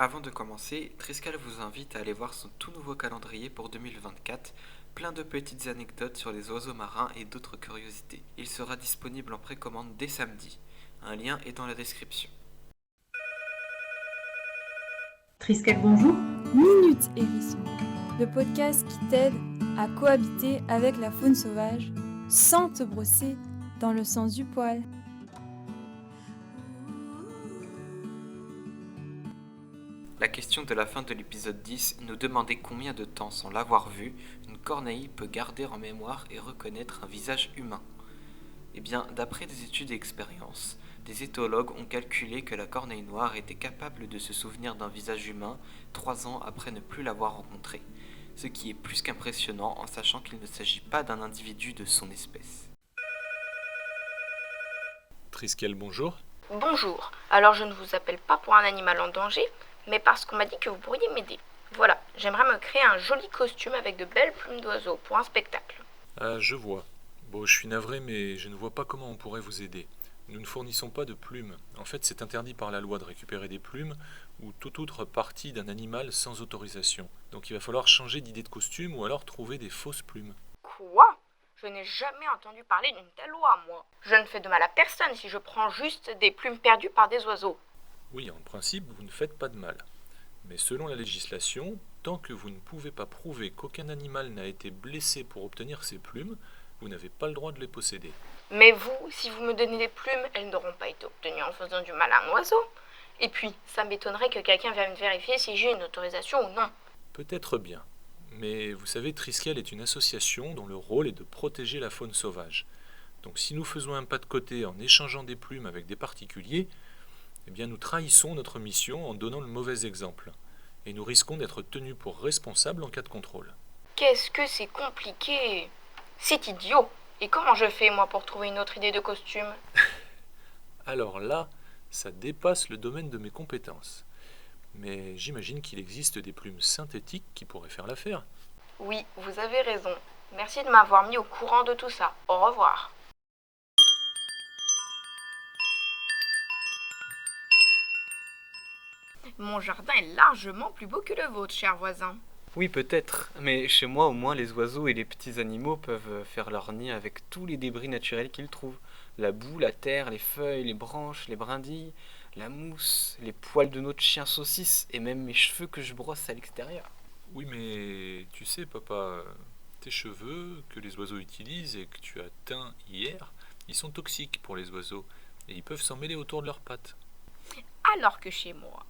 Avant de commencer, Triscal vous invite à aller voir son tout nouveau calendrier pour 2024, plein de petites anecdotes sur les oiseaux marins et d'autres curiosités. Il sera disponible en précommande dès samedi. Un lien est dans la description. Triskel, bonjour. Minute Hérisson, le podcast qui t'aide à cohabiter avec la faune sauvage sans te brosser dans le sens du poil. La question de la fin de l'épisode 10 nous demandait combien de temps, sans l'avoir vu, une corneille peut garder en mémoire et reconnaître un visage humain. Eh bien, d'après des études et expériences, des éthologues ont calculé que la corneille noire était capable de se souvenir d'un visage humain 3 ans après ne plus l'avoir rencontré, ce qui est plus qu'impressionnant en sachant qu'il ne s'agit pas d'un individu de son espèce. Triskel, bonjour. Bonjour, alors je ne vous appelle pas pour un animal en danger, mais parce qu'on m'a dit que vous pourriez m'aider. Voilà, j'aimerais me créer un joli costume avec de belles plumes d'oiseaux pour un spectacle. Ah, je vois. Bon, je suis navré, mais je ne vois pas comment on pourrait vous aider. Nous ne fournissons pas de plumes. En fait, c'est interdit par la loi de récupérer des plumes ou toute autre partie d'un animal sans autorisation. Donc il va falloir changer d'idée de costume ou alors trouver des fausses plumes. Quoi ? Je n'ai jamais entendu parler d'une telle loi, moi. Je ne fais de mal à personne si je prends juste des plumes perdues par des oiseaux. Oui, en principe, vous ne faites pas de mal. Mais selon la législation, tant que vous ne pouvez pas prouver qu'aucun animal n'a été blessé pour obtenir ces plumes, vous n'avez pas le droit de les posséder. Mais vous, si vous me donnez des plumes, elles n'auront pas été obtenues en faisant du mal à un oiseau. Et puis, ça m'étonnerait que quelqu'un vienne vérifier si j'ai une autorisation ou non. Peut-être bien. Mais vous savez, Triskel est une association dont le rôle est de protéger la faune sauvage. Donc si nous faisons un pas de côté en échangeant des plumes avec des particuliers, eh bien nous trahissons notre mission en donnant le mauvais exemple. Et nous risquons d'être tenus pour responsables en cas de contrôle. Qu'est-ce que c'est compliqué ? C'est idiot. Et comment je fais, moi, pour trouver une autre idée de costume ? Alors là, ça dépasse le domaine de mes compétences. Mais j'imagine qu'il existe des plumes synthétiques qui pourraient faire l'affaire. Oui, vous avez raison. Merci de m'avoir mis au courant de tout ça. Au revoir. Mon jardin est largement plus beau que le vôtre, cher voisin. Oui, peut-être, mais chez moi au moins les oiseaux et les petits animaux peuvent faire leur nid avec tous les débris naturels qu'ils trouvent. La boue, la terre, les feuilles, les branches, les brindilles, la mousse, les poils de notre chien saucisse et même mes cheveux que je brosse à l'extérieur. Oui, mais tu sais, papa, tes cheveux que les oiseaux utilisent et que tu as teints hier, ils sont toxiques pour les oiseaux et ils peuvent s'en mêler autour de leurs pattes. Alors que chez moi,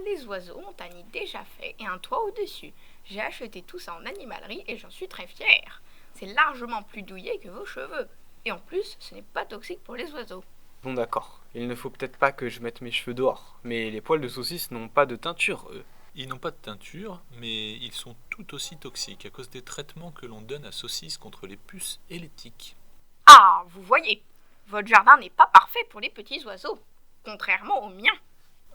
les oiseaux ont un nid déjà fait et un toit au-dessus. J'ai acheté tout ça en animalerie et j'en suis très fière. C'est largement plus douillet que vos cheveux. Et en plus, ce n'est pas toxique pour les oiseaux. Bon d'accord, il ne faut peut-être pas que je mette mes cheveux dehors, mais les poils de saucisse n'ont pas de teinture, eux. Ils n'ont pas de teinture, mais ils sont tout aussi toxiques à cause des traitements que l'on donne à saucisses contre les puces et les tiques. Ah, vous voyez, votre jardin n'est pas parfait pour les petits oiseaux, contrairement au mien.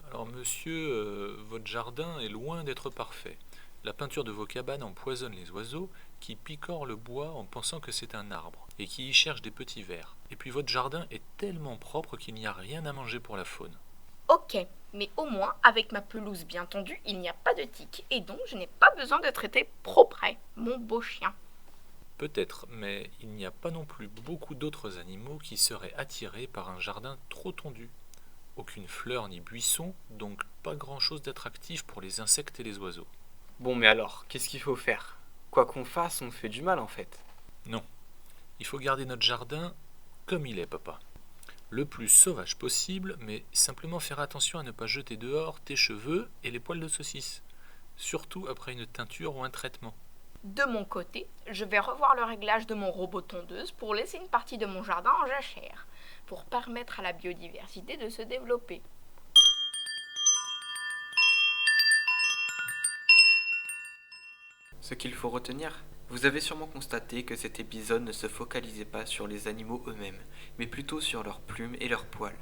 Alors monsieur, votre jardin est loin d'être parfait. La peinture de vos cabanes empoisonne les oiseaux qui picorent le bois en pensant que c'est un arbre et qui y cherchent des petits vers. Et puis votre jardin est tellement propre qu'il n'y a rien à manger pour la faune. Ok, mais au moins, avec ma pelouse bien tendue, il n'y a pas de tiques et donc je n'ai pas besoin de traiter propre, mon beau chien. Peut-être, mais il n'y a pas non plus beaucoup d'autres animaux qui seraient attirés par un jardin trop tondu. Aucune fleur ni buisson, donc pas grand-chose d'attractif pour les insectes et les oiseaux. Bon mais alors, qu'est-ce qu'il faut faire ? Quoi qu'on fasse, on fait du mal en fait. Non, il faut garder notre jardin comme il est, papa. Le plus sauvage possible, mais simplement faire attention à ne pas jeter dehors tes cheveux et les poils de saucisse. Surtout après une teinture ou un traitement. De mon côté, je vais revoir le réglage de mon robot tondeuse pour laisser une partie de mon jardin en jachère, pour permettre à la biodiversité de se développer. Ce qu'il faut retenir, vous avez sûrement constaté que cet épisode ne se focalisait pas sur les animaux eux-mêmes, mais plutôt sur leurs plumes et leurs poils.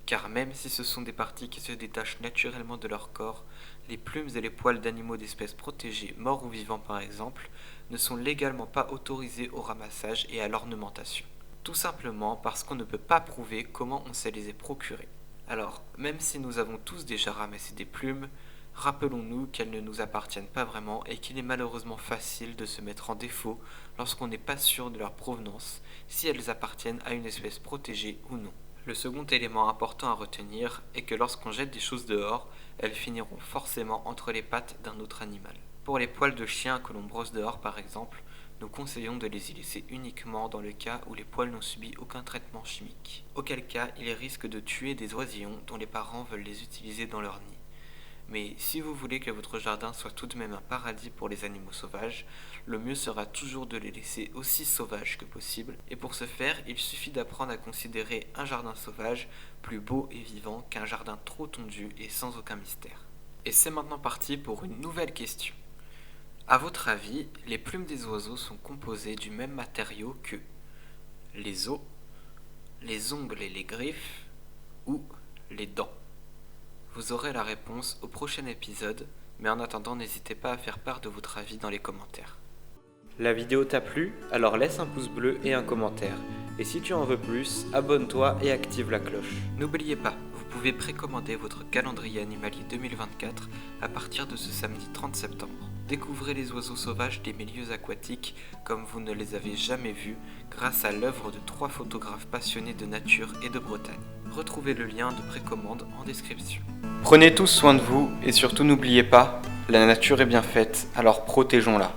Car même si ce sont des parties qui se détachent naturellement de leur corps, les plumes et les poils d'animaux d'espèces protégées, morts ou vivants par exemple, ne sont légalement pas autorisés au ramassage et à l'ornementation. Tout simplement parce qu'on ne peut pas prouver comment on se les est procurés. Alors, même si nous avons tous déjà ramassé des plumes, Rappelons-nous qu'elles ne nous appartiennent pas vraiment et qu'il est malheureusement facile de se mettre en défaut lorsqu'on n'est pas sûr de leur provenance, si elles appartiennent à une espèce protégée ou non. Le second élément important à retenir est que lorsqu'on jette des choses dehors, elles finiront forcément entre les pattes d'un autre animal. Pour les poils de chien que l'on brosse dehors par exemple, nous conseillons de les y laisser uniquement dans le cas où les poils n'ont subi aucun traitement chimique. Auquel cas, ils risquent de tuer des oisillons dont les parents veulent les utiliser dans leur nid. Mais si vous voulez que votre jardin soit tout de même un paradis pour les animaux sauvages, le mieux sera toujours de les laisser aussi sauvages que possible, et pour ce faire, il suffit d'apprendre à considérer un jardin sauvage plus beau et vivant qu'un jardin trop tondu et sans aucun mystère. Et c'est maintenant parti pour une nouvelle question. À votre avis, les plumes des oiseaux sont composées du même matériau que les os, les ongles et les griffes ou les dents? Vous aurez la réponse au prochain épisode, mais en attendant, n'hésitez pas à faire part de votre avis dans les commentaires. La vidéo t'a plu? Alors laisse un pouce bleu et un commentaire. Et si tu en veux plus, abonne-toi et active la cloche. N'oubliez pas, vous pouvez précommander votre calendrier animalier 2024 à partir de ce samedi 30 septembre. Découvrez les oiseaux sauvages des milieux aquatiques comme vous ne les avez jamais vus grâce à l'œuvre de 3 photographes passionnés de nature et de Bretagne. Retrouvez le lien de précommande en description. Prenez tous soin de vous et surtout n'oubliez pas, la nature est bien faite, alors protégeons-la.